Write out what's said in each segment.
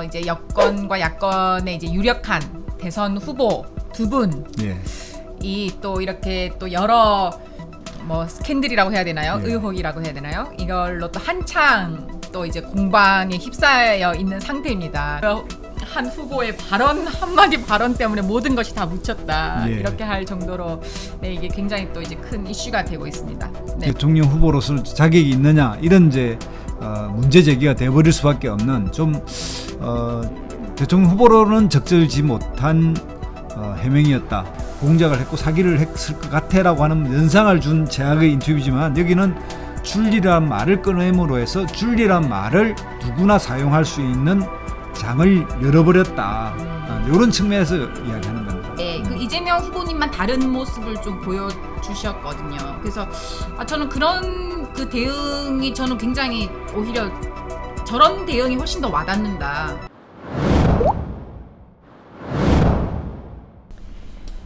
이제 여권과 야권의 이제 유력한 대선 후보 두 분이 또 이렇게 또 여러 뭐 스캔들이라고 해야 되나요? 의혹이라고 해야 되나요? 이걸로 또 한창 또 이제 공방에 휩싸여 있는 상태입니다. 한 후보의 발언 한마디 발언 때문에 모든 것이 다 묻혔다 이렇게 할 정도로 이게 굉장히 또 이제 큰 이슈가 되고 있습니다. 대통령 후보로서 자격이 있느냐 이런 이제 문제 제기가 돼버릴 수밖에 없는 좀 대통령 후보로는 적절치 못한 해명이었다. 공작을 했고 사기를 했을 것 같아라고 하는 연상을 준 제약의 인터뷰지만 여기는 줄리란 말을 꺼내므로 해서 줄리란 말을 누구나 사용할 수 있는 장을 열어버렸다. 이런 측면에서 이야기하는 겁니다. 네, 그 이재명 후보님만 다른 모습을 좀 보여주셨거든요. 그래서 저는 그런 그 대응이 저는 굉장히 오히려 저런 대응이 훨씬 더 와닿는다.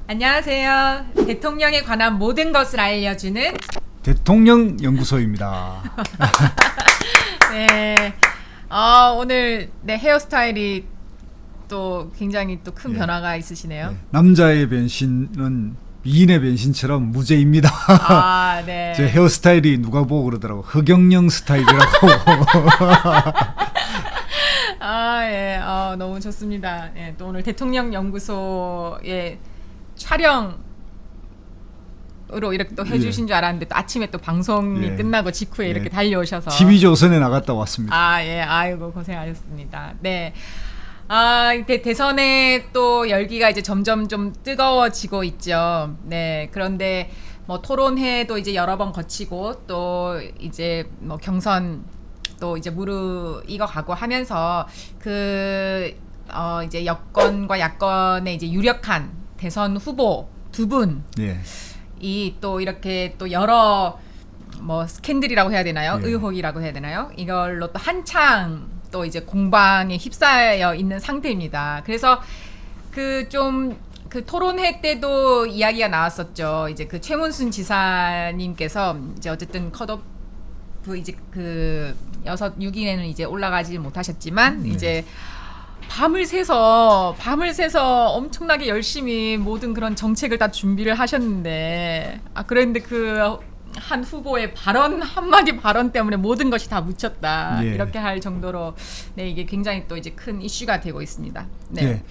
안녕하세요. 대통령에 관한 모든 것을 알려주는 대통령 연구소입니다. 네. 오늘 헤어스타일이 또 굉장히 또 큰 변화가 있으시네요. 남자의 변신은 미인의 변신처럼 무죄입니다. 네. 제 헤어스타일이 누가 보고 그러더라고. 허경영 스타일이라고. 예. 너무 좋습니다. 예, 또 오늘 대통령 연구소의 촬영으로 이렇게 또 해주신 줄 알았는데 또 아침에 또 방송이 끝나고 직후에 이렇게 달려오셔서 TV조선에 나갔다 왔습니다. 아이고 고생하셨습니다. 네. 대선의 또 열기가 이제 점점 좀 뜨거워지고 있죠. 네. 그런데 뭐 토론회도 이제 여러 번 거치고 또 이제 뭐 경선 또 이제 무르익어가고 하면서 이제 여권과 야권의 이제 유력한 대선 후보 두 분이 또 이렇게 또 여러 뭐 스캔들이라고 해야 되나요? 의혹이라고 해야 되나요? 이걸로 또 한창 또 이제 공방에 휩싸여 있는 상태입니다. 그래서 그 토론회 때도 이야기가 나왔었죠. 이제 그 최문순 지사님께서 이제 어쨌든 컷오프 이제 그 6인에는 이제 올라가지 못하셨지만 이제 밤을 새서 엄청나게 열심히 모든 그런 정책을 다 준비를 하셨는데 그런데 그 한 후보의 발언 한마디 발언 때문에 모든 것이 다 묻혔다 이렇게 할 정도로 이게 굉장히 또 이제 큰 이슈가 되고 있습니다.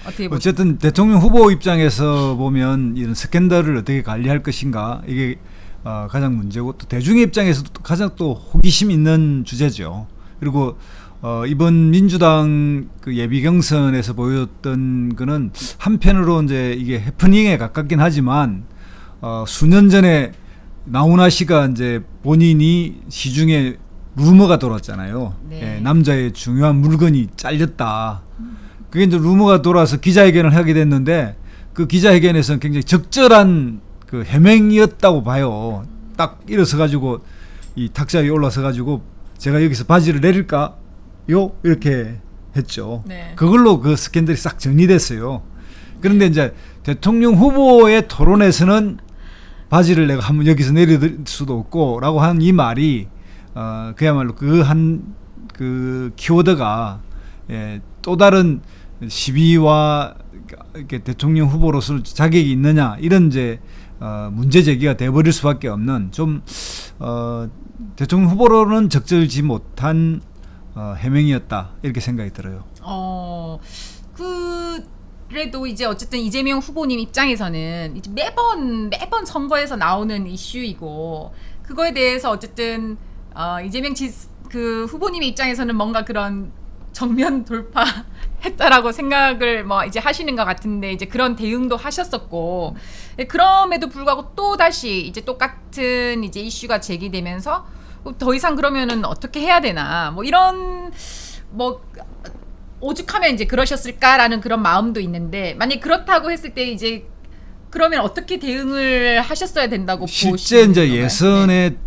어떻게 어쨌든 대통령 후보 입장에서 보면 이런 스캔들을 어떻게 관리할 것인가 이게 가장 문제고 또 대중의 입장에서도 가장 또 호기심 있는 주제죠. 그리고 이번 민주당 그 예비 경선에서 보였던 거는 한편으로 이제 이게 해프닝에 가깝긴 하지만 수년 전에 나훈아 씨가 이제 본인이 시중에 루머가 돌았잖아요. 남자의 중요한 물건이 잘렸다. 그게 이제 루머가 돌아서 기자회견을 하게 됐는데 그 기자회견에서는 굉장히 적절한 그 해명이었다고 봐요. 딱 일어서 가지고 이 탁자 위에 올라서 가지고 제가 여기서 바지를 내릴까요? 이렇게 했죠. 그걸로 그 스캔들이 싹 정리됐어요. 그런데 이제 대통령 후보의 토론에서는 바지를 내가 한번 여기서 내릴 수도 없고 라고 한 이 말이 그야말로 그 키워드가 또 다른 시비와 이렇게 대통령 후보로서 자격이 있느냐 이런 이제 문제 제기가 돼버릴 수밖에 없는 좀 대통령 후보로는 적절치 못한 해명이었다 이렇게 생각이 들어요. 그래도 이제 어쨌든 이재명 후보님 입장에서는 이제 매번 선거에서 나오는 이슈이고 그거에 대해서 어쨌든 이재명 그 후보님의 입장에서는 뭔가 그런 정면 돌파했다라고 생각을 뭐 이제 하시는 것 같은데 이제 그런 대응도 하셨었고 그럼에도 불구하고 또 다시 이제 똑같은 이제 이슈가 제기되면서 더 이상 그러면은 어떻게 해야 되나 뭐 이런 뭐 오죽하면 이제 그러셨을까라는 그런 마음도 있는데 만약 그렇다고 했을 때 이제 그러면 어떻게 대응을 하셨어야 된다고 보시는 실제 이제 건가요? 예선에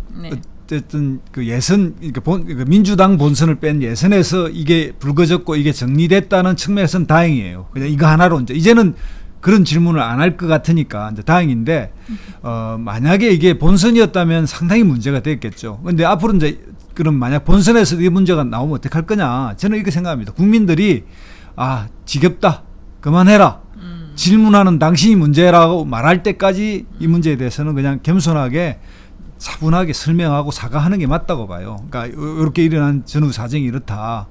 어쨌든 그 예선 그 민주당 본선을 뺀 예선에서 이게 불거졌고 이게 정리됐다는 측면에서는 다행이에요. 그냥 이거 하나로 이제는 그런 질문을 안 할 것 같으니까 이제 다행인데 만약에 이게 본선이었다면 상당히 문제가 됐겠죠. 근데 앞으로 이제 그럼 만약 본선에서 이 문제가 나오면 어떡할 거냐. 저는 이렇게 생각합니다. 국민들이 지겹다. 그만해라. 질문하는 당신이 문제라고 말할 때까지 이 문제에 대해서는 그냥 겸손하게 차분하게 설명하고 사과하는 게 맞다고 봐요. 그러니까 이렇게 일어난 전후 사정이 이렇다.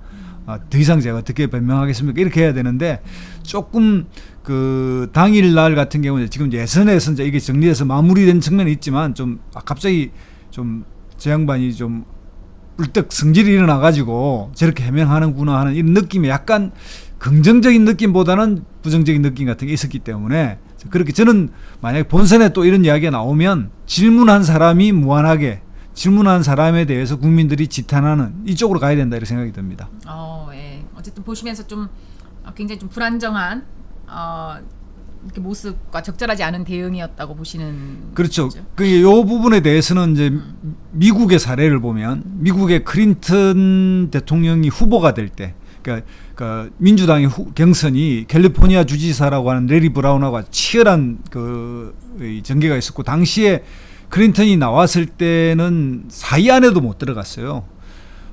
더 이상 제가 어떻게 변명하겠습니까? 이렇게 해야 되는데 조금 그 당일날 같은 경우는 지금 예선에서 이제 이게 정리돼서 마무리된 측면이 있지만 좀 갑자기 좀 제 양반이 좀 불떡 성질이 일어나가지고 저렇게 해명하는구나 하는 이런 느낌이 약간 긍정적인 느낌보다는 부정적인 느낌 같은 게 있었기 때문에 그렇게 저는 만약에 본선에 또 이런 이야기가 나오면 질문한 사람이 무한하게 질문한 사람에 대해서 국민들이 지탄하는 이쪽으로 가야 된다 이렇게 생각이 듭니다. 예. 어쨌든 보시면서 좀 굉장히 좀 불안정한 이렇게 모습과 적절하지 않은 대응이었다고 보시는 그렇죠. 거죠? 이 부분에 대해서는 이제 미국의 사례를 보면 미국의 클린턴 대통령이 후보가 될 때, 그러니까 민주당의 경선이 캘리포니아 주지사라고 하는 레리 브라운하고 치열한 그 전개가 있었고 당시에 클린턴이 나왔을 때는 4위 안에도 못 들어갔어요.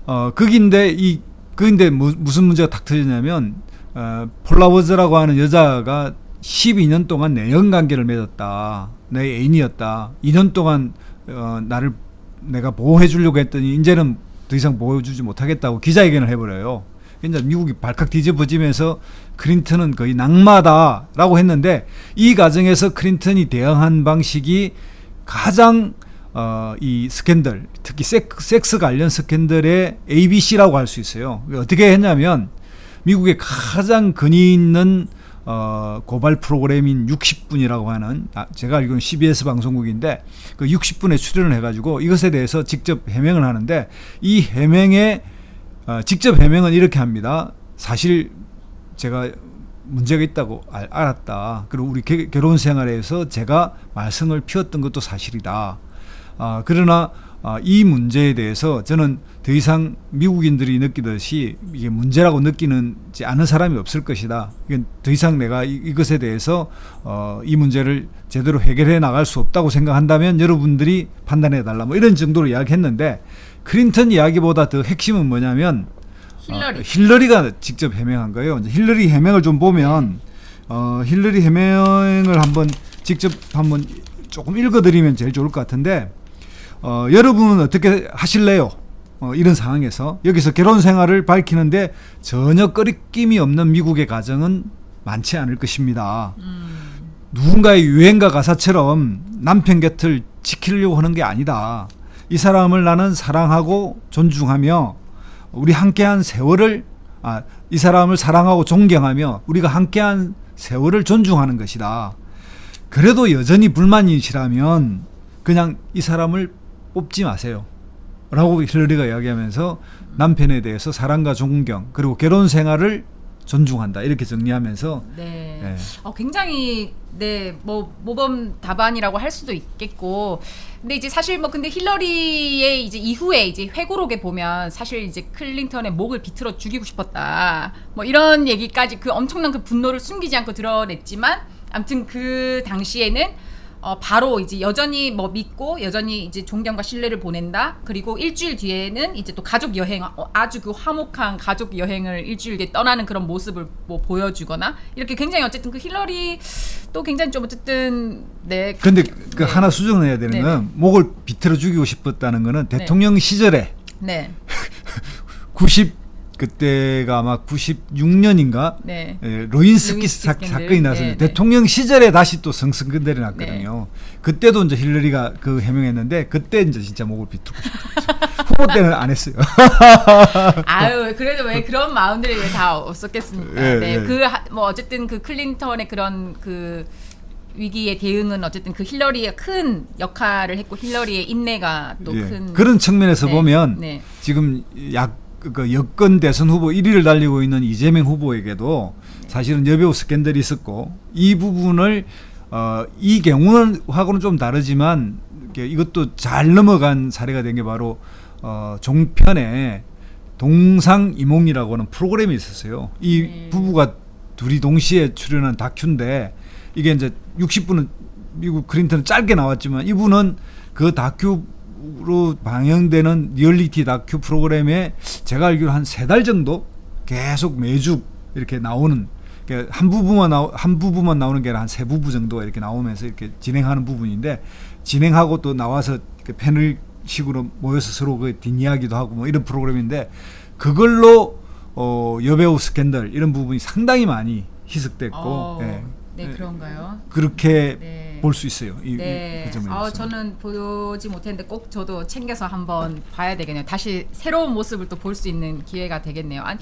거기인데 무슨 문제가 탁 터졌냐면 폴라워즈라고 하는 여자가 12년 동안 내연 관계를 맺었다. 내 애인이었다. 2년 동안 내가 보호해 주려고 했더니 이제는 더 이상 보호해주지 못하겠다고 기자회견을 해버려요. 이제 미국이 발칵 뒤집어지면서 클린턴은 거의 낙마다라고 했는데 이 과정에서 클린턴이 대응한 방식이 가장 이 스캔들, 특히 섹스 관련 스캔들의 ABC라고 할 수 있어요. 어떻게 했냐면 미국의 가장 근위 있는 고발 프로그램인 60분이라고 하는 제가 알기로는 CBS 방송국인데 그 60분에 출연을 해가지고 이것에 대해서 직접 해명을 하는데 이 해명에 직접 해명은 이렇게 합니다. 사실 제가 문제가 있다고 알았다. 그리고 우리 결혼 생활에서 제가 말썽을 피웠던 것도 사실이다. 그러나 이 문제에 대해서 저는 더 이상 미국인들이 느끼듯이 이게 문제라고 느끼는지 않은 사람이 없을 것이다. 이건 더 이상 내가 이것에 대해서 이 문제를 제대로 해결해 나갈 수 없다고 생각한다면 여러분들이 판단해 달라. 뭐 이런 정도로 이야기했는데 클린턴 이야기보다 더 핵심은 뭐냐면 힐러리가 직접 해명한 거예요. 힐러리 해명을 좀 보면 힐러리 해명을 직접 한번 조금 읽어드리면 제일 좋을 것 같은데 여러분은 어떻게 하실래요? 이런 상황에서 여기서 결혼 생활을 밝히는데 전혀 꺼리낌이 없는 미국의 가정은 많지 않을 것입니다. 누군가의 유행가 가사처럼 남편 곁을 지키려고 하는 게 아니다. 이 사람을 나는 사랑하고 존중하며 우리 함께한 세월을 이 사람을 사랑하고 존경하며 우리가 함께한 세월을 존중하는 것이다. 그래도 여전히 불만이시라면 그냥 이 사람을 뽑지 마세요. 라고 힐러리가 이야기하면서 남편에 대해서 사랑과 존경 그리고 결혼 생활을 존중한다 이렇게 정리하면서 네. 굉장히 모범 답안이라고 할 수도 있겠고 근데 이제 사실 근데 힐러리의 이제 이후에 이제 회고록에 보면 사실 이제 클린턴의 목을 비틀어 죽이고 싶었다 이런 얘기까지 그 엄청난 그 분노를 숨기지 않고 드러냈지만 아무튼 그 당시에는 바로 이제 여전히 믿고 여전히 이제 존경과 신뢰를 보낸다. 그리고 일주일 뒤에는 이제 또 가족 여행 아주 그 화목한 가족 여행을 일주일 뒤에 떠나는 그런 모습을 보여주거나 이렇게 굉장히 어쨌든 그 힐러리 또 굉장히 좀 어쨌든 근데 그 하나 수정해야 되는 건 목을 비틀어 죽이고 싶었다는 거는 대통령 시절에 90 그때가 아마 96년인가 로인스키 사건이 나서 대통령 시절에 다시 또 성스캔들이 났거든요. 그때도 이제 힐러리가 그 해명했는데 그때 이제 진짜 목을 비틀고 싶었죠. 후보 때는 안 했어요. 아유 그래도 왜 그런 마음들이 왜 다 없었겠습니까? 어쨌든 그 클린턴의 그런 그 위기의 대응은 어쨌든 그 힐러리의 큰 역할을 했고 힐러리의 인내가 또 큰 그런 측면에서 보면 지금 그 여권 대선 후보 1위를 달리고 있는 이재명 후보에게도 사실은 여배우 스캔들이 있었고 이 부분을 이 경우는 하고는 좀 다르지만 이것도 잘 넘어간 사례가 된 게 바로 종편에 동상이몽이라고 하는 프로그램이 있었어요. 이 부부가 둘이 동시에 출연한 다큐인데 이게 이제 60분은 미국 클린턴은 짧게 나왔지만 이분은 그 다큐 유튜브로 방영되는 리얼리티 다큐 프로그램에 제가 알기로 한 3달 정도 계속 매주 이렇게 나오는, 그러니까 한 부분만 나오는 게 아니라 한 3부부 정도 이렇게 나오면서 이렇게 진행하는 부분인데, 진행하고 또 나와서 패널 식으로 모여서 서로 그 뒷이야기도 하고 뭐 이런 프로그램인데, 그걸로 여배우 스캔들 이런 부분이 상당히 많이 희석됐고, 네, 그런가요? 그렇게 네. 볼 수 있어요. 네. 저는 보지 못했는데 꼭 저도 챙겨서 한번 봐야 되겠네요. 다시 새로운 모습을 또 볼 수 있는 기회가 되겠네요. 아니,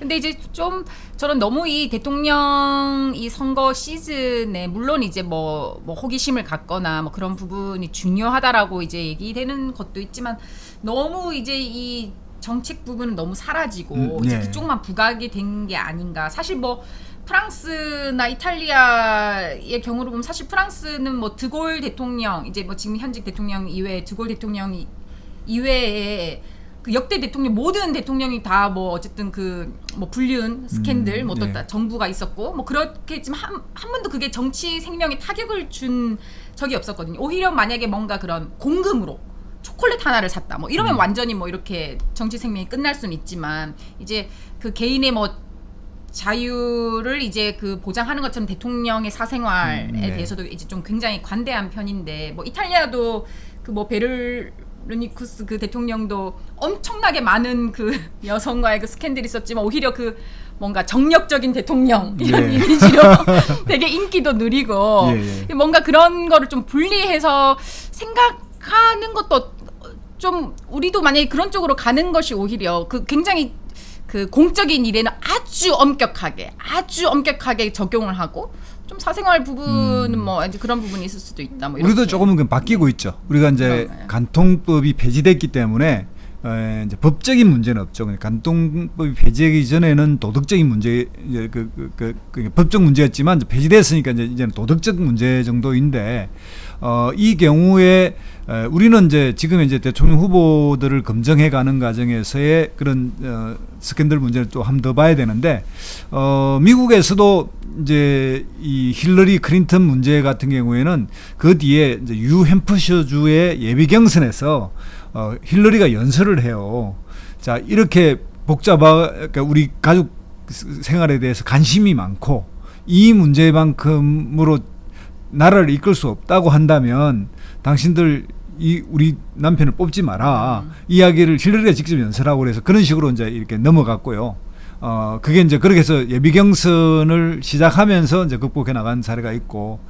근데 이제 좀 저는 너무 이 대통령 이 선거 시즌에 물론 이제 뭐 호기심을 갖거나 뭐 그런 부분이 중요하다라고 이제 얘기되는 것도 있지만, 너무 이제 이 정책 부분은 너무 사라지고 이제 네. 그쪽만 부각이 된 게 아닌가. 사실 뭐 프랑스나 이탈리아의 경우로 보면, 사실 프랑스는 뭐 드골 대통령, 이제 뭐 지금 현직 대통령 이외에 드골 대통령 이외에 그 역대 대통령 모든 대통령이 다 뭐 어쨌든 그 뭐 불륜 스캔들 뭐 또 네. 정부가 있었고 뭐 그렇게 했지만 한 번도 그게 정치 생명에 타격을 준 적이 없었거든요. 오히려 만약에 뭔가 그런 공금으로 초콜릿 하나를 샀다 뭐 이러면 완전히 뭐 이렇게 정치 생명이 끝날 수는 있지만, 이제 그 개인의 뭐 자유를 이제 그 보장하는 것처럼 대통령의 사생활에 네. 대해서도 이제 좀 굉장히 관대한 편인데, 뭐 이탈리아도 그 뭐 베르니쿠스 그 대통령도 엄청나게 많은 그 여성과의 그 스캔들이 있었지만, 오히려 그 뭔가 정력적인 대통령 이런 네. 이미지로 되게 인기도 누리고, 예. 뭔가 그런 거를 좀 분리해서 생각하는 것도 좀, 우리도 만약에 그런 쪽으로 가는 것이 오히려 그 굉장히 그 공적인 일에는 아주 엄격하게 적용을 하고, 좀 사생활 부분은 뭐 이제 그런 부분이 있을 수도 있다. 뭐 우리도 이렇게. 조금은 바뀌고 있죠. 우리가 이제 그런가요? 간통법이 폐지됐기 때문에 이제 법적인 문제는 없죠. 간통법이 폐지되기 전에는 도덕적인 문제, 이제 그 법적 문제였지만 이제 폐지됐으니까 이제는 도덕적 문제 정도인데, 이 경우에 우리는 이제 지금 이제 대통령 후보들을 검증해가는 과정에서의 그런 스캔들 문제를 또 한 번 더 봐야 되는데, 미국에서도 이제 이 힐러리 클린턴 문제 같은 경우에는 그 뒤에 이제 뉴 햄프셔주의 예비 경선에서 힐러리가 연설을 해요. 자, 이렇게 그러니까 우리 가족 생활에 대해서 관심이 많고 이 문제만큼으로 나라를 이끌 수 없다고 한다면 당신들 우리 남편을 뽑지 마라. 이야기를 힐러리가 직접 연설하고 그래서 그런 식으로 이제 이렇게 넘어갔고요. 그게 이제 그렇게 해서 예비 경선을 시작하면서 이제 극복해 나간 사례가 있고,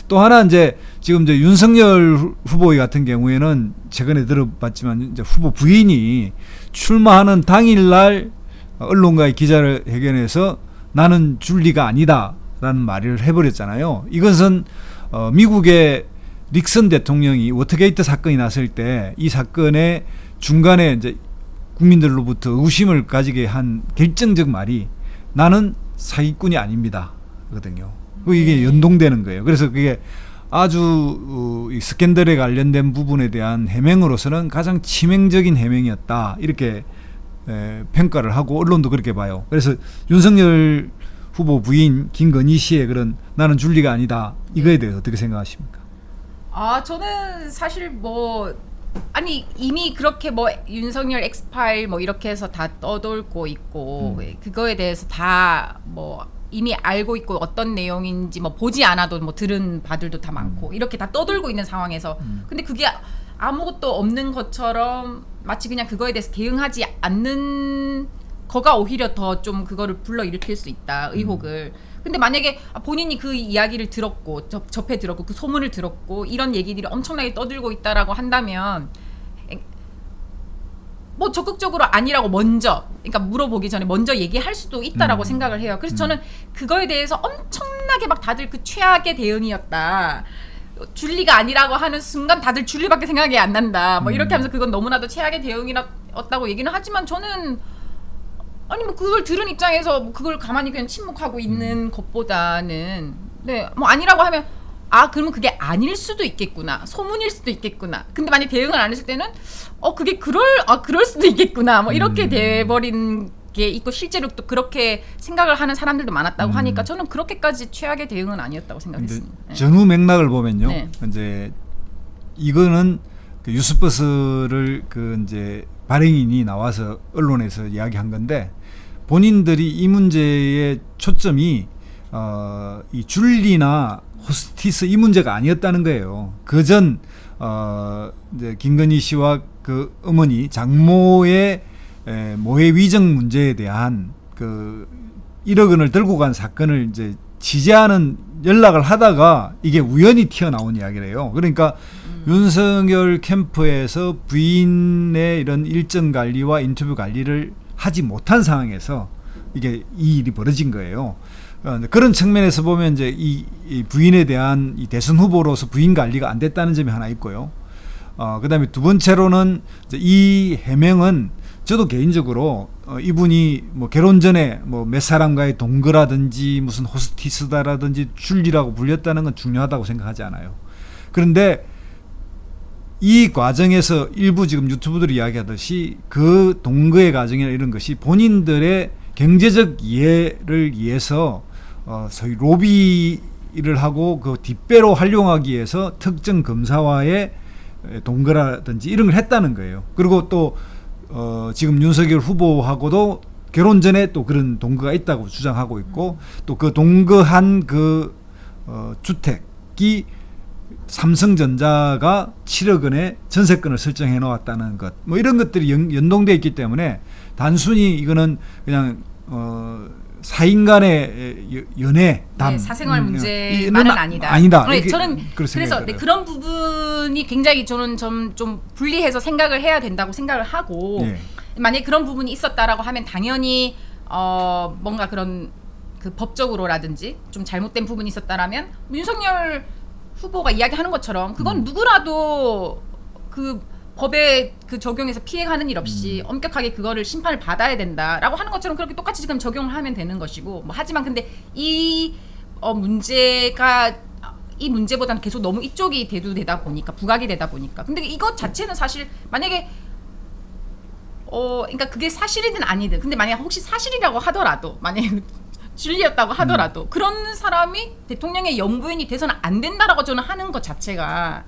또 하나 이제 지금 이제 윤석열 후보 같은 경우에는 최근에 들어봤지만 이제 후보 부인이 출마하는 당일날 언론과의 기자회견에서 나는 줄 리가 아니다라는 말을 해버렸잖아요. 이것은 미국의 닉슨 대통령이 워터게이트 사건이 났을 때 이 사건의 중간에 이제 국민들로부터 의구심을 가지게 한 결정적 말이 나는 사기꾼이 아닙니다 거든요. 이게 연동되는 거예요. 그래서 그게 아주 이 스캔들에 관련된 부분에 대한 해명으로서는 가장 치명적인 해명이었다, 이렇게 평가를 하고 언론도 그렇게 봐요. 그래서 윤석열 후보 부인 김건희 씨의 그런 나는 줄 리가 아니다, 이거에 대해서 어떻게 생각하십니까? 저는 사실 뭐 아니 이미 그렇게 뭐 윤석열 엑스파일 뭐 이렇게 해서 다 떠돌고 있고, 그거에 대해서 다 뭐 이미 알고 있고 어떤 내용인지 뭐 보지 않아도 뭐 들은 바들도 다 많고 이렇게 다 떠돌고 있는 상황에서 근데 그게 아무것도 없는 것처럼 마치 그냥 그거에 대해서 대응하지 않는 거가 오히려 더 좀 그거를 불러일으킬 수 있다, 의혹을. 근데 만약에 본인이 그 이야기를 들었고 접해 들었고 그 소문을 들었고 이런 얘기들이 엄청나게 떠들고 있다라고 한다면 뭐 적극적으로 아니라고 먼저, 그러니까 물어보기 전에 먼저 얘기할 수도 있다라고 생각을 해요. 그래서 저는 그거에 대해서 엄청나게 막 다들 그 최악의 대응이었다, 줄리가 아니라고 하는 순간 다들 줄리밖에 생각이 안 난다 뭐 이렇게 하면서 그건 너무나도 최악의 대응이었다고 얘기는 하지만, 저는 아니 뭐 그걸 들은 입장에서 뭐 그걸 가만히 그냥 침묵하고 있는 것보다는 뭐 아니라고 하면 그러면 그게 아닐 수도 있겠구나, 소문일 수도 있겠구나. 근데 만약 대응을 안 했을 때는 그게 그럴 수도 있겠구나 뭐 이렇게 돼버린 게 있고, 실제로 또 그렇게 생각을 하는 사람들도 많았다고 하니까 저는 그렇게까지 최악의 대응은 아니었다고 생각했습니다. 전후 맥락을 보면요, 네. 이제 이거는 그 뉴스버스를 그 이제 발행인이 나와서 언론에서 이야기한 건데 본인들이 이 문제의 초점이 이 줄리나 호스티스 이 문제가 아니었다는 거예요. 그전 이제 김건희 씨와 그 어머니 장모의 모해 위정 문제에 대한 그 1억 원을 들고 간 사건을 이제 취재하는 연락을 하다가 이게 우연히 튀어나온 이야기래요. 그러니까 윤석열 캠프에서 부인의 이런 일정 관리와 인터뷰 관리를 하지 못한 상황에서 이게 이 일이 벌어진 거예요. 그런 측면에서 보면 이제 이 부인에 대한 이 대선 후보로서 부인 관리가 안 됐다는 점이 하나 있고요. 그다음에 두 번째로는 이제 이 해명은 저도 개인적으로 이분이 뭐 결혼 전에 뭐 몇 사람과의 동거라든지 무슨 호스티스다라든지 줄리라고 불렸다는 건 중요하다고 생각하지 않아요. 그런데 이 과정에서 일부 지금 유튜브들이 이야기하듯이 그 동거의 과정이나 이런 것이 본인들의 경제적 이해를 위해서 소위 로비를 하고 그 뒷배로 활용하기 위해서 특정 검사와의 동거라든지 이런 걸 했다는 거예요. 그리고 또 지금 윤석열 후보하고도 결혼 전에 또 그런 동거가 있다고 주장하고 있고 또 그 동거한 그 주택이 삼성전자가 7억 원의 전세권을 설정해 놓았다는 것, 뭐 이런 것들이 연동되어 있기 때문에 단순히 이거는 그냥 사인 간의 연애, 담, 네, 사생활 문제만은 아니다. 네, 저는 그래서 네, 그런 부분이 굉장히 저는 좀 분리해서 생각을 해야 된다고 생각을 하고 네. 만약에 그런 부분이 있었다라고 하면 당연히 뭔가 그런 그 법적으로라든지 좀 잘못된 부분이 있었다라면 윤석열 후보가 이야기하는 것처럼 그건 누구라도 그 법에 그 적용해서 피해가는 일 없이 엄격하게 그거를 심판을 받아야 된다라고 하는 것처럼 그렇게 똑같이 지금 적용을 하면 되는 것이고 뭐 하지만 근데 이 문제가 이 문제보다는 계속 너무 이쪽이 대두되다 보니까 부각이 되다 보니까 근데 이것 자체는 사실 만약에 그러니까 그게 사실이든 아니든 근데 만약 혹시 사실이라고 하더라도 만약에 줄리였다고 하더라도 그런 사람이 대통령의 영부인이 돼서는 안 된다라고 저는 하는 것 자체가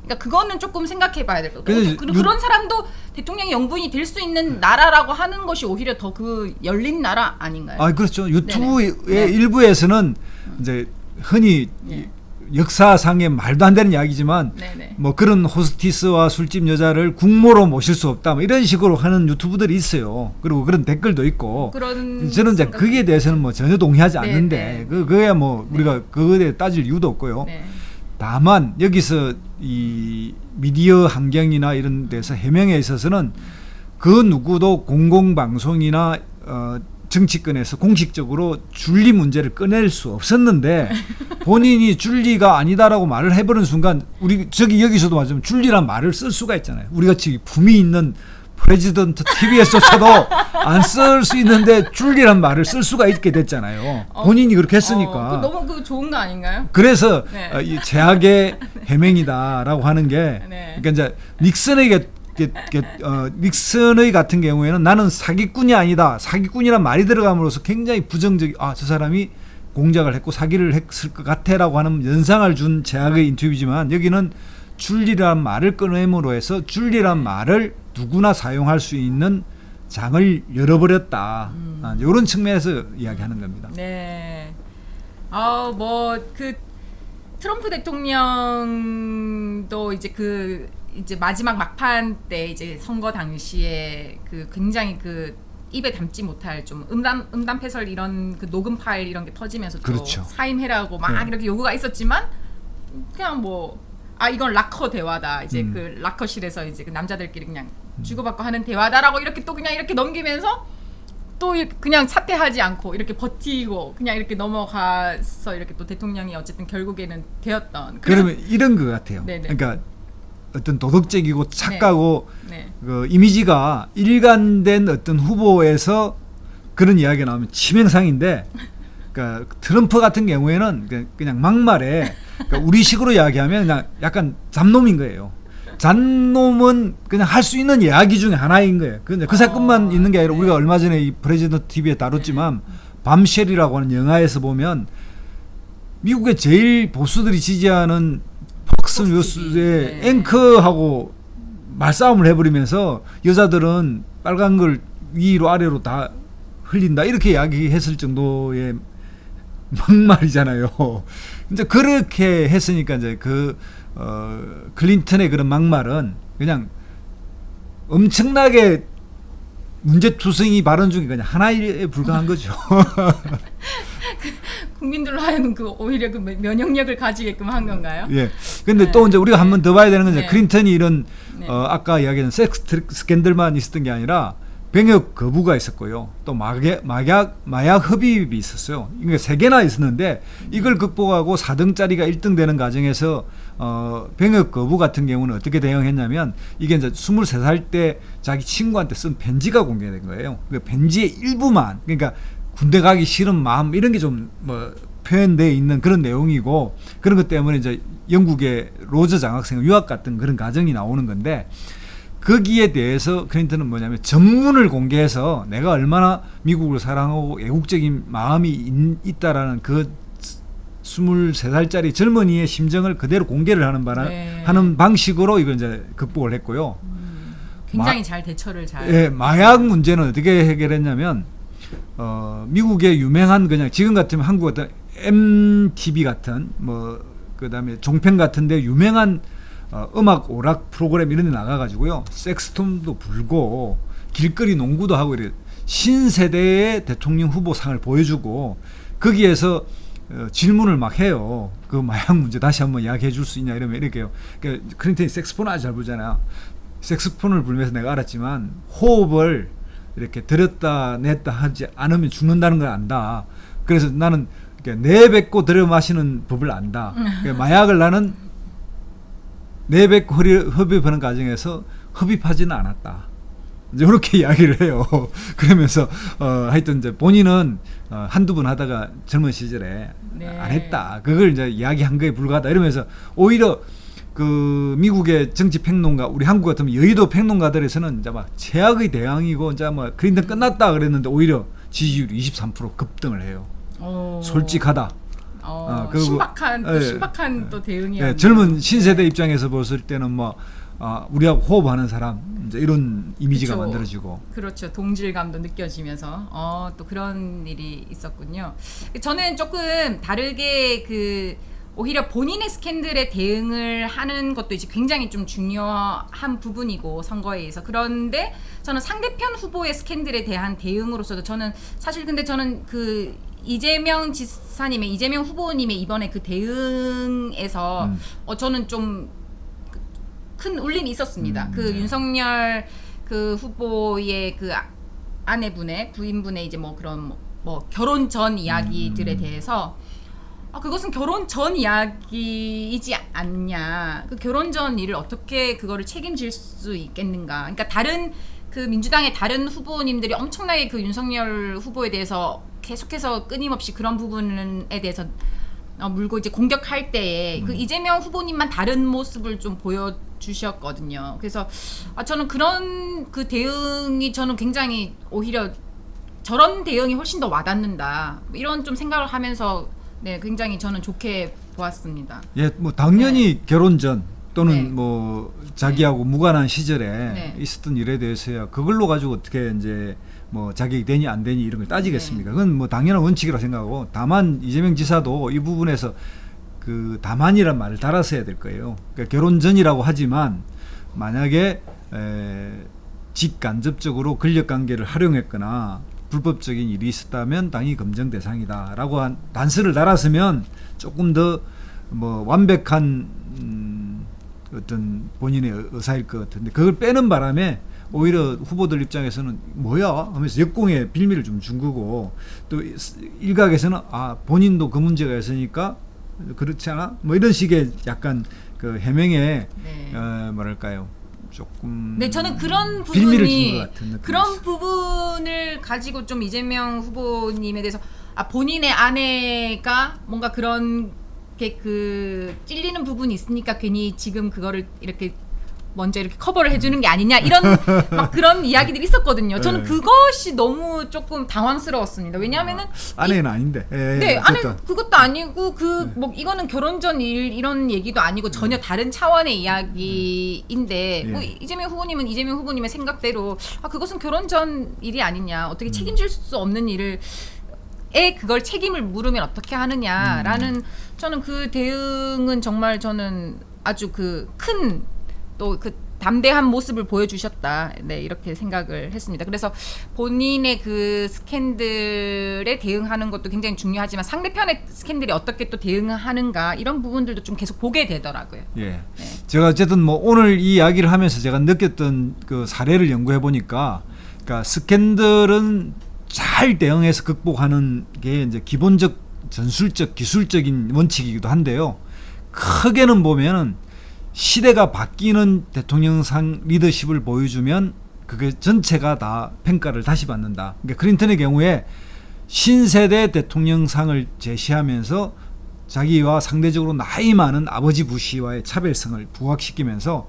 그러니까 그거는 조금 생각해봐야 될 것 같아요. 그런 사람도 대통령의 영부인이 될 수 있는 나라라고 하는 것이 오히려 더 그 열린 나라 아닌가요? 아 그렇죠. 유튜브의 네네. 일부에서는 이제 흔히 네. 역사상의 말도 안 되는 이야기지만 네네. 뭐 그런 호스티스와 술집 여자를 국모로 모실 수 없다 뭐 이런 식으로 하는 유튜브들이 있어요. 그리고 그런 댓글도 있고 저는 이제 거기에 대해서는 뭐 전혀 동의하지 않는데 그거야 뭐 우리가 그거에 대해 따질 이유도 없고요. 네. 다만 여기서 이 미디어 환경이나 이런 데서 해명에 있어서는 그 누구도 공공방송이나 정치권에서 공식적으로 줄리 문제를 꺼낼 수 없었는데 본인이 줄리가 아니다라고 말을 해버린 순간 우리 여기서도 맞으면 줄리란 말을 쓸 수가 있잖아요. 우리같이 품이 있는 프레지던트 TV에서조차도 안 쓸 수 있는데 줄리란 말을 쓸 수가 있게 됐잖아요. 본인이 그렇게 했으니까. 너무 그 좋은 거 아닌가요? 그래서 이 제약의 해명이다라고 하는 게 그러니까 이제 닉슨의 같은 경우에는 나는 사기꾼이 아니다. 사기꾼이란 말이 들어감으로써 굉장히 부정적. 저 사람이 공작을 했고 사기를 했을 것 같아라고 하는 연상을 준 제약의 인터뷰지만 여기는 줄리란 말을 꺼냄으로 해서 줄리란 말을 누구나 사용할 수 있는 장을 열어버렸다. 이런 측면에서 이야기하는 겁니다. 네. 뭐 그 트럼프 대통령도 이제 마지막 막판 때 이제 선거 당시에 그 굉장히 그 입에 담지 못할 좀 음담 패설 이런 그 녹음 파일 이런 게 터지면서 그렇죠. 또 사임해라고 막 이렇게 요구가 있었지만 그냥 뭐 이건 락커 대화다 이제 그 락커실에서 이제 그 남자들끼리 그냥 주고받고 하는 대화다라고 이렇게 또 그냥 이렇게 넘기면서 또 그냥 사퇴하지 않고 이렇게 버티고 그냥 이렇게 넘어가서 이렇게 또 대통령이 어쨌든 결국에는 되었던. 그러면 이런 것 같아요. 네네. 그러니까 어떤 도덕적이고 착하고 그 이미지가 일관된 어떤 후보에서 그런 이야기가 나오면 치명상인데 그러니까 트럼프 같은 경우에는 그냥 막말에 그러니까 우리식으로 이야기하면 그냥 약간 잡놈인 거예요. 잔놈은 그냥 할 수 있는 이야기 중에 하나인 거예요. 그 사건만 있는 게 아니라 우리가 얼마 전에 이 프레지던트 TV에 다뤘지만 밤쉘이라고 하는 영화에서 보면 미국의 제일 보수들이 지지하는 폭스 뉴스의 앵커하고 말싸움을 해버리면서 여자들은 빨간 걸 위로 아래로 다 흘린다 이렇게 이야기했을 정도의 막말이잖아요. 이제 그렇게 했으니까 이제 클린턴의 그런 막말은 그냥 엄청나게 문제투성이 발언 중에 그냥 하나에 불과한 거죠. 국민들로 하여금 오히려 면역력을 가지게끔 한 건가요? 예. 근데 또 이제 우리가 한 번 더 봐야 되는 건 이제 네. 클린턴이 이런 네. 아까 이야기한 섹스 스캔들만 있었던 게 아니라 병역 거부가 있었고요. 또 마약 흡입이 있었어요. 그러니까 3개나 있었는데 이걸 극복하고 4등짜리가 1등 되는 과정에서 병역 거부 같은 경우는 어떻게 대응했냐면 이게 이제 23살 때 자기 친구한테 쓴 편지가 공개된 거예요. 그 편지의 일부만 그러니까 군대 가기 싫은 마음 이런 게 좀 표현되어 있는 그런 내용이고 그런 것 때문에 이제 영국의 로저 장학생 유학 같은 그런 과정이 나오는 건데 거기에 대해서 클린턴은 뭐냐면 전문을 공개해서 내가 얼마나 미국을 사랑하고 애국적인 마음이 있다라는 그 23살짜리 젊은이의 심정을 그대로 공개를 하는 방식으로 이걸 이제 극복을 했고요. 굉장히 잘 대처를 잘. 예, 마약 문제는 어떻게 해결했냐면 미국의 유명한 그냥 지금 같으면 한국 같은 MTV 같은 그다음에 종편 같은데 유명한 음악 오락 프로그램 이런 데 나가가지고요 섹스톰도 불고 길거리 농구도 하고 이래 신세대의 대통령 후보상을 보여주고 거기에서 질문을 막 해요. 그 마약 문제 다시 한번 이야기해 줄 수 있냐 이러면 이렇게요. 그러니까 클린턴이 색스폰 아주 잘 불잖아요. 색스폰을 불면서 내가 알았지만 호흡을 이렇게 들였다 냈다 하지 않으면 죽는다는 걸 안다. 그래서 나는 내뱉고 들여 마시는 법을 안다. 그러니까 마약을 나는 내뱉고 흡입하는 과정에서 흡입하지는 않았다. 이제 이렇게 이야기를 해요. 그러면서 하여튼 이제 본인은 한두 번 하다가 젊은 시절에 네. 안 했다. 그걸 이제 이야기한 거에 불과하다. 이러면서 오히려 그 미국의 정치 평론가, 우리 한국 같으면 여의도 평론가들에서는 이제 막 최악의 대항이고 이제 뭐 클린턴 끝났다 그랬는데 오히려 지지율이 23% 급등을 해요. 솔직하다. 신박한 또 대응이었네요. 네, 젊은 신세대 입장에서 봤을 때는 우리하고 호흡하는 사람 이제 이런 이미지가 그쵸. 만들어지고 그렇죠. 동질감도 느껴지면서 또 그런 일이 있었군요. 저는 조금 다르게 오히려 본인의 스캔들에 대응을 하는 것도 이제 굉장히 좀 중요한 부분이고 선거에 의해서 그런데 저는 상대편 후보의 스캔들에 대한 대응으로서도 저는 사실 근데 저는 이재명 지사님의 이재명 후보님의 이번에 그 대응에서 저는 좀 큰 울림이 있었습니다. 윤석열 후보의 아내분의 부인분의 이제 그런 결혼 전 이야기들에 대해서 그것은 결혼 전 이야기이지 않냐. 그 결혼 전 일을 어떻게 그거를 책임질 수 있겠는가. 그러니까 다른 민주당의 다른 후보님들이 엄청나게 윤석열 후보에 대해서 계속해서 끊임없이 그런 부분에 대해서 물고 이제 공격할 때에 이재명 후보님만 다른 모습을 좀 보여주셨거든요. 그래서 저는 그런 대응이 저는 굉장히 오히려 저런 대응이 훨씬 더 와닿는다. 이런 좀 생각을 하면서 네, 굉장히 저는 좋게 보았습니다. 예, 당연히 결혼 전 또는 네. 자기하고 무관한 시절에 네. 있었던 일에 대해서야 그걸로 가지고 어떻게 이제 자격이 되니 안 되니 이런 걸 따지겠습니까? 그건 당연한 원칙이라고 생각하고 다만 이재명 지사도 이 부분에서 다만이란 말을 달아서 해야 될 거예요. 그러니까 결혼 전이라고 하지만 만약에 직간접적으로 권력관계를 활용했거나 불법적인 일이 있었다면 당연히 검증 대상이다라고 한 단서를 달았으면 조금 더 완벽한 어떤 본인의 의사일 것 같은데 그걸 빼는 바람에 오히려 후보들 입장에서는 뭐야 하면서 역공의 빌미를 좀 준 거고 또 일각에서는 본인도 그 문제가 있으니까 그렇지 않아? 이런 식의 약간 해명에 뭐랄까요? 조금 네, 저는 그런 빌미를 준 부분이 것 같은 느낌이 그런 있어요. 부분을 가지고 좀 이재명 후보님에 대해서 본인의 아내가 뭔가 그런 게 찔리는 부분이 있으니까 괜히 지금 그거를 이렇게 먼저 이렇게 커버를 해주는 게 아니냐 이런 막 그런 이야기들이 있었거든요. 저는 그것이 너무 조금 당황스러웠습니다. 왜냐하면은 아내는 아닌데. 네, 아내 그것도 아니고 뭐 이거는 결혼 전 일 이런 얘기도 아니고 전혀 다른 차원의 이야기인데 뭐 이재명 후보님은 이재명 후보님의 생각대로 그것은 결혼 전 일이 아니냐 어떻게 책임질 수 없는 일을 그걸 책임을 물으면 어떻게 하느냐라는 저는 그 대응은 정말 저는 아주 그 큰 또 그 담대한 모습을 보여주셨다. 네, 이렇게 생각을 했습니다. 그래서 본인의 그 스캔들에 대응하는 것도 굉장히 중요하지만 상대편의 스캔들이 어떻게 또 대응하는가 이런 부분들도 좀 계속 보게 되더라고요. 예. 네. 제가 어쨌든 뭐 오늘 이 이야기를 하면서 제가 느꼈던 그 사례를 연구해 보니까, 그러니까 스캔들은 잘 대응해서 극복하는 게 이제 기본적 전술적 기술적인 원칙이기도 한데요. 크게는 보면은 시대가 바뀌는 대통령상 리더십을 보여주면 그게 전체가 다 평가를 다시 받는다. 그러니까 클린턴의 경우에 신세대 대통령상을 제시하면서 자기와 상대적으로 나이 많은 아버지 부시와의 차별성을 부각시키면서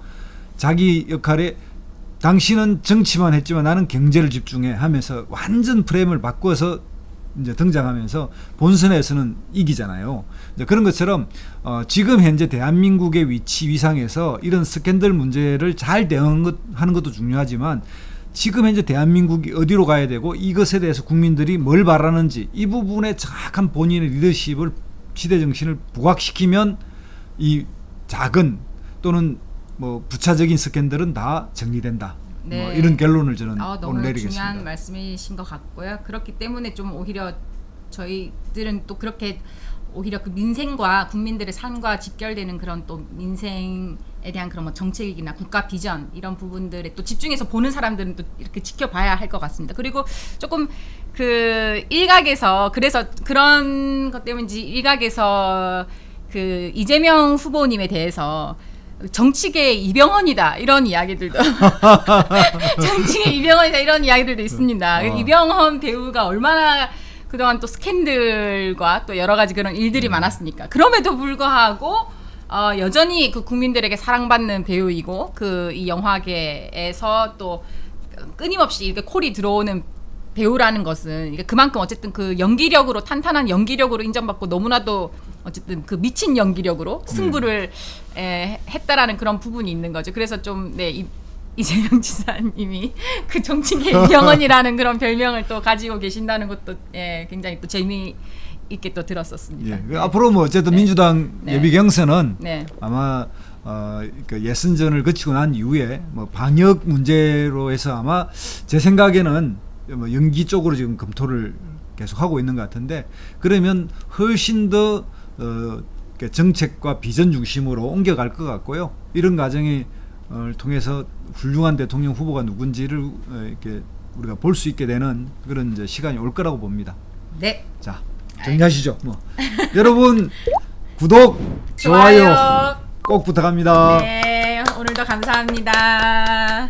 자기 역할에 당신은 정치만 했지만 나는 경제를 집중해 하면서 완전 프레임을 바꿔서 이제 등장하면서 본선에서는 이기잖아요. 이제 그런 것처럼 지금 현재 대한민국의 위치 위상에서 이런 스캔들 문제를 잘 대응하는 것도 중요하지만 지금 현재 대한민국이 어디로 가야 되고 이것에 대해서 국민들이 뭘 바라는지 이 부분에 정확한 본인의 리더십을 시대 정신을 부각시키면 이 작은 또는 뭐 부차적인 스캔들은 다 정리된다. 네. 뭐 이런 결론을 저는 너무 오늘 내리겠습니다. 중요한 말씀이신 것 같고요. 그렇기 때문에 좀 오히려 저희들은 또 그렇게 오히려 그 민생과 국민들의 삶과 직결되는 그런 또 민생에 대한 그런 뭐 정책이나 국가 비전 이런 부분들에 또 집중해서 보는 사람들은 또 이렇게 지켜봐야 할 것 같습니다. 그리고 조금 그 일각에서 그래서 그런 것 때문인지 일각에서 그 이재명 후보님에 대해서 정치계의 이병헌이다 이런 이야기들도 정치계 이병헌이다 이런 이야기들도 있습니다. 이병헌 배우가 얼마나 그동안 또 스캔들과 또 여러 가지 그런 일들이 많았으니까 그럼에도 불구하고 여전히 그 국민들에게 사랑받는 배우이고 그 이 영화계에서 또 끊임없이 이렇게 콜이 들어오는 배우라는 것은 이게 그만큼 어쨌든 그 연기력으로 탄탄한 연기력으로 인정받고 너무나도 어쨌든 그 미친 연기력으로 승부를 했다라는 그런 부분이 있는 거죠. 그래서 좀 이재명 지사님이 그 정치계 이병헌이라는 그런 별명을 또 가지고 계신다는 것도 굉장히 또 재미있게 또 들었었습니다. 네. 앞으로 뭐 어쨌든 민주당 예비 경선은 아마 그 예선전을 거치고 난 이후에 뭐 방역 문제로 해서 아마 제 생각에는 뭐 연기 쪽으로 지금 검토를 계속 하고 있는 것 같은데 그러면 훨씬 더 정책과 비전 중심으로 옮겨갈 것 같고요. 이런 과정을 통해서 훌륭한 대통령 후보가 누군지를 이렇게 우리가 볼 수 있게 되는 그런 이제 시간이 올 거라고 봅니다. 네. 자, 정리하시죠. 뭐. 여러분 구독, 좋아요 꼭 부탁합니다. 네, 오늘도 감사합니다.